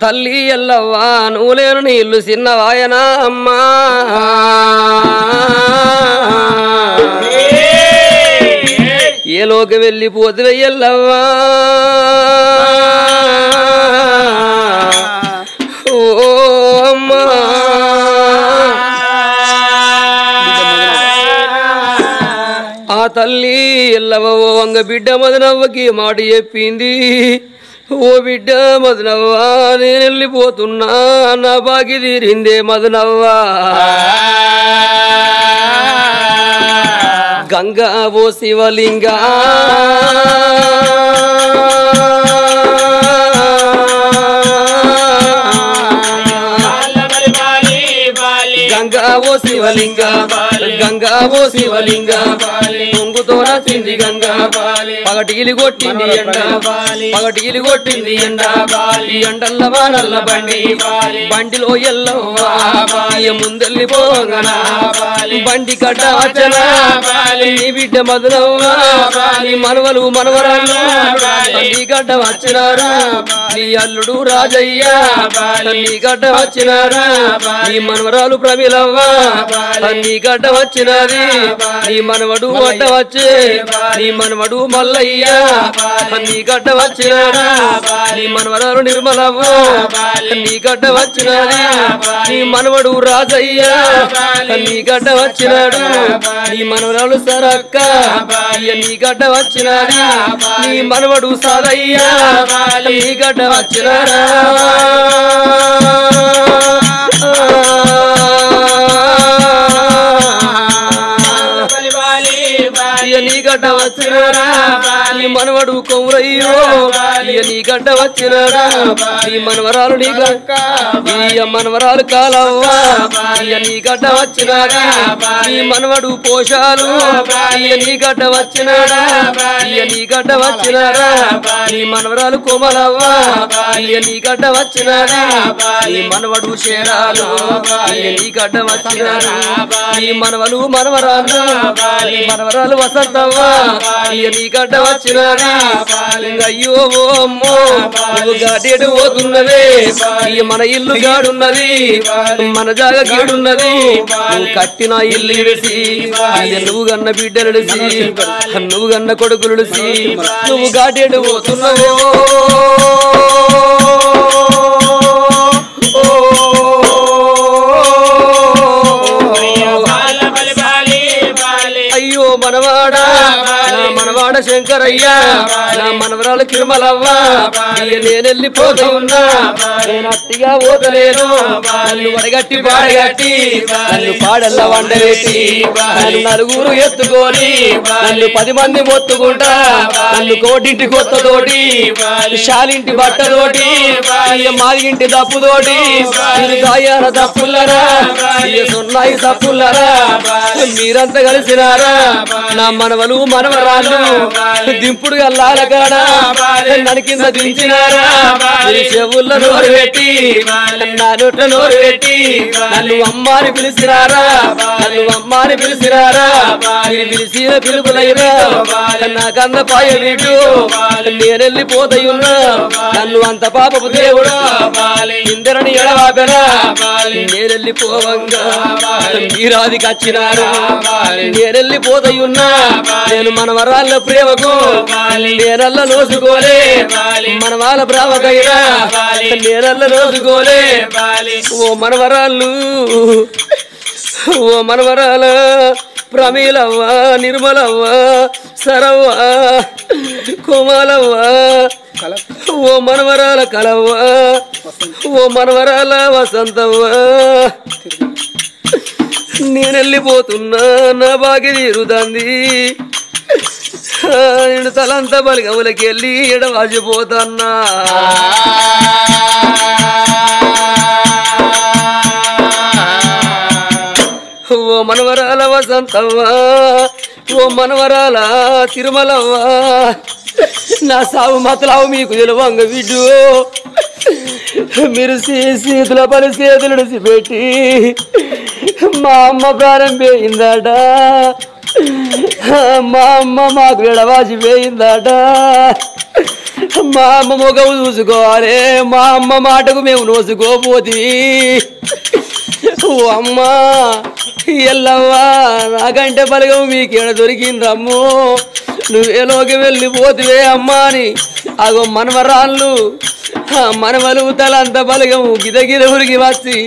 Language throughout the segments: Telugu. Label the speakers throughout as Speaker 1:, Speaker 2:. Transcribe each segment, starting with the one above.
Speaker 1: తల్లి ఎల్లవ్వా నువ్వు లేను నీ ఇల్లు చిన్నవాయనా అమ్మా ఏ లోకి వెళ్ళిపోతే ఎల్లవ్వా ఓ అమ్మా ఆ తల్లి ఎల్లవ్వ ఓ వంగ బిడ్డ మదనవ్వకి మాట చెప్పింది. ఓ బిడ్డ మదనవ్వా నేను వెళ్ళిపోతున్నా నా బాకి తీరిందే మదనవ్వా గంగా ఓ శివలింగా గంగా ఓ శివలింగా గంగా ఓ శివలింగా పొంగుతో నచ్చింది గంగా పగటిలు కొట్టింది ఎండ పగటిలు కొట్టింది ఎండ ఈ ఎండల్ల వానల్ల బండి బండిలో ఎల్లవ్వా ముందెళ్ళిపోగనా బండి కట్ట వచ్చనా నీ బిడ్డ మదనవ్వా నీ మనవలు మనవరాలు నీ గడ్డ వచ్చినారా నీ అల్లుడు రాజయ్య నీ గడ్డ వచ్చినారా నీ మనవరాలు ప్రమిలవ్వా నీ గడ్డ వచ్చినది నీ మనవడు అడ్డ వచ్చే నీ మనవడు మల్లయ్య నీ గడ్డ వచ్చినారా నీ మనవరాలు నిర్మలవ్వ నీ గడ్డ వచ్చినది నీ మనవడు రాజయ్య నీ గడ్డ వచ్చినాడు నీ మనవరాలు సరక్క నీ గడ్డ వచ్చినది నీ మనవడు సారయ్య నీ గడ్డ వచ్చినారా నీ గడ్డ వచ్చినారా నీ మనవడు కౌరయ్యో నీ గడ్డ వచ్చినారా నీ మనవరాలు నీ మనవరాలు కాలవ్వా నీ గడ్డ వచ్చినారా నీ మనవడు పోషాలు నీ గడ్డ వచ్చినారా నీ గడ్డ వచ్చినారా నీ మనవరాలు కోమలవ్వా నీ గడ్డ వచ్చినారా నీ మనవడు శేరాలు నీ గడ్డ వచ్చినారా నీ మనవలు మనవరాలు మనవరాలు వసంతవ్వా నీ గడ్డ వచ్చినారా అయ్యో ఓ అమ్మో నువ్వు గాడేడు పోతున్నవే మన ఇల్లు గాడున్నది మన జాగ గీడున్నది కట్టిన ఇల్లు ఇడిసి నువ్వు గన్న బిడ్డలు ఇడిసి నువ్వు గన్న కొడుకులు ఇడిసి నువ్వు గాడేడు పోతున్నవే అయ్యో మనవాడా మనవాడ శంకరయ్య నా మనవరాలు కిరుమలవ్వా నేనెళ్ళిపోతూ ఉన్నా నేను అట్టిగా పోతలేను నన్ను వడగట్టి పాడగట్టి నన్ను పాడల్లా వండబెట్టి నన్ను నలుగురు ఎత్తుకొని నన్ను 10 మంది మొత్తుకుంటా నన్ను కోటింటి కొత్తతోటి శాలింటి బట్టతోటి మాదింటి దప్పుతోటి మీరు దాయాల దప్పుల్లరా సున్నాయి దప్పుల్లరా మీరంతా కలిసినారా నా మనవలు మనవరాళ్ళు దింపుడు గల్లాల కాడ నన్ను కింద దించినారా చెవుల్లో నోరు పెట్టి నా నోట్ల నోరు పెట్టి నన్ను అమ్మాని పిలిచినారా నన్ను అమ్మాని పిలిచినారా పిలిచిన పిలుపులైనా నా కన్న పాయ వీడు నేనెళ్ళిపోతయున్నా నన్ను అంత పాపపు దేవుడు ఇందరని ఎడవాపెనా నేనెళ్ళిపోవంగా మీరాదికి వచ్చినారు నేనెళ్ళిపోతయున్నా నేను మనవరాళ్ళ ప్రేమకు నేనల్ల నోసుకోలే మనవాళ్ళ ప్రేమకైనా నేనల్ల నోసుకోలే ఓ మనవరాళ్ళు ఓ మనవరాల ప్రమీలవ్వ నిర్మలవ్వ సరవ్వ కోమలవ్వ ఓ మనవరాల కలవ్వ ఓ మనవరాల వసంతవ్వ నేనెళ్ళిపోతున్నా నా బాగి తీరుదంది నేను తలంతా బలిగములకి వెళ్ళి ఎడవాసిపోతాన్నా ఓ మనవరాల వసంతవ్వా ఓ మనవరాల తిరుమలవ్వా నా సాగు మతలావు మీకు తెలువంగ విడ్డు మీరు చేతుల పని చేతులు పెట్టి మా అమ్మ ప్రాణం పోయిందట మా అమ్మ మాకు ఎడవాసి పోయిందట మా అమ్మ మొగవు చూసుకోవాలి మా అమ్మ మాటకు మేము నోసుకోపోతే ఓ అమ్మా ఎల్లవ్వా నాకంటే బలగం మీకేడ దొరికిందమ్మో నువ్వేలోకి వెళ్ళిపోతువే అమ్మా అని అగో మనవరాళ్ళు మనవలు తలంత బలగం గిదగిద ఉరికి వచ్చి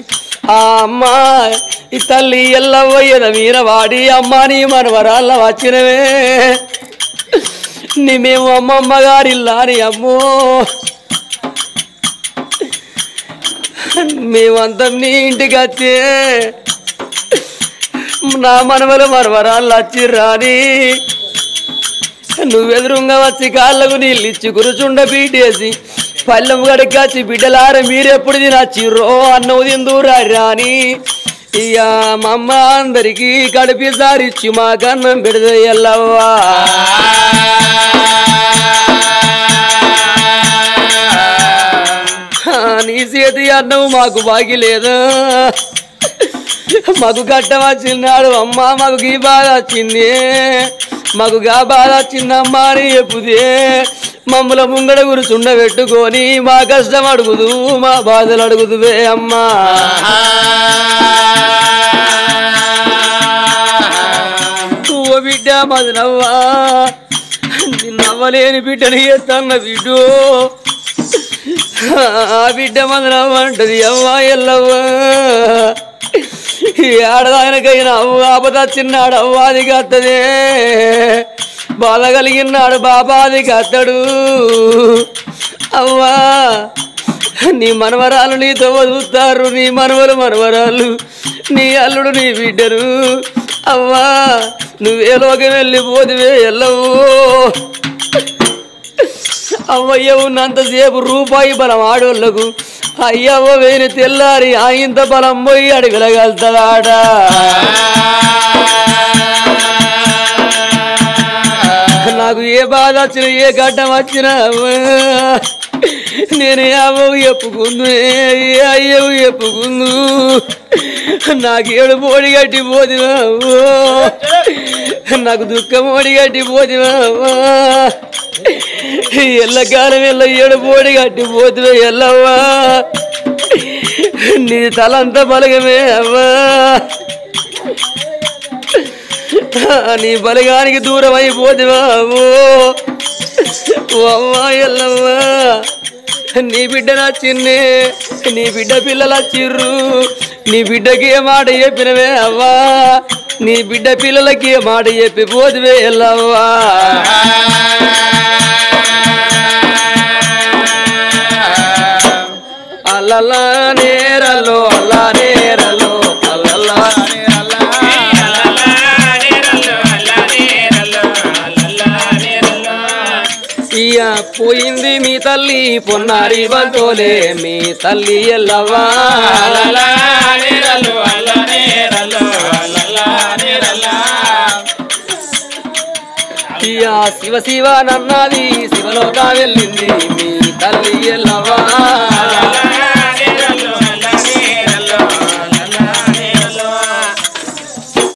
Speaker 1: ఆ అమ్మా ఈ తల్లి ఎల్లవ్వ ఎద మీన వాడి అమ్మా నీ మనవరాళ్ళ వచ్చినవే నీ మేము అమ్మమ్మ గారిల్లా అని అమ్మో మేమంతా నీ ఇంటికి వచ్చే నా మనవలు మనవరాళ్ళు వచ్చిర్రాని నువ్వెదురుగా వచ్చి కాళ్ళకు నీళ్ళు ఇచ్చి కురుచుండ పీటేసి పల్లెం గడికి వచ్చి బిడ్డలార మీరెప్పుడు తినచ్చిర్రో అన్నం తిందురా రాని ఇక మా అమ్మ అందరికి కడిపి సారిచ్చి మా కన్నం పెడితే ఎల్లవ్వా నీ చేతి అన్నం మాకు బాగి లేదా మాకు కట్టం వచ్చినాడు అమ్మ మాకు ఈ బాధ వచ్చింది మాకు గా బాధ వచ్చిందమ్మా అని చెప్పుదే మమ్మల ముంగడ కూర్చుండ పెట్టుకొని మా కష్టం అడుగుదు మా బాధలు అడుగుదువే అమ్మా ఓ బిడ్డ మాది నవ్వా నవ్వలేని బిడ్డని ఎత్తన్న బిడ్డు ఆ బిడ్డ మాది నవ్వంటది అవ్వా ఎల్లవ్వా ఏడదానికైనా అవ్వ ఆపద చిన్నాడు అవ్వాదికి అత్తదే బాధ కలిగినాడు బాబాదికి అత్తడు అవ్వా నీ మనవరాలు నీతో వదులుతారు నీ మనవలు మనవరాలు నీ అల్లుడు నీ బిడ్డరు అవ్వా నువ్వేలోకి వెళ్ళిపోతువే ఎల్లవో అవ్వయ్య ఉన్నంతసేపు రూపాయి బలం ఆడోళ్లకు అయ్యవ్వ వేని తెల్లారి ఆయింత బలం పోయి అడగలగలుగుతాడ నాకు ఏ బాధ వచ్చినా ఏ గడ్డం వచ్చినా నేను అవ్వవు చెప్పుకుందు ఏ అయ్యవు చెప్పుకుందు నాకు ఏడు పోడి గట్టి పోతివా నాకు దుఃఖం ఓడి గట్టి పోతివా ఎల్లకాలం ఎల్ల ఏడు పోడి గట్టి పోతువే ఎల్లవ్వా నీ తలంతా బలగమే అవ్వా నీ బలగానికి దూరం అయిపోతువా అవ్వా ఎల్లవ్వా నీ బిడ్డ నచ్చింది నీ బిడ్డ పిల్లలు వచ్చిర్రు నీ బిడ్డకి ఏ మాట చెప్పినవే అవ్వా నీ బిడ్డ పిల్లలకి ఏ మాట చెప్పి పోతువే ఎల్లవ్వా అల్లల్లా నేరలో అల్లా నేరలో అల్లల్లా ఇయ్యా పోయింది మీ తల్లి పొన్నారి బంతోలే మీ తల్లి ఎల్లవ్వా ఇయ్యా శివ శివ నన్నది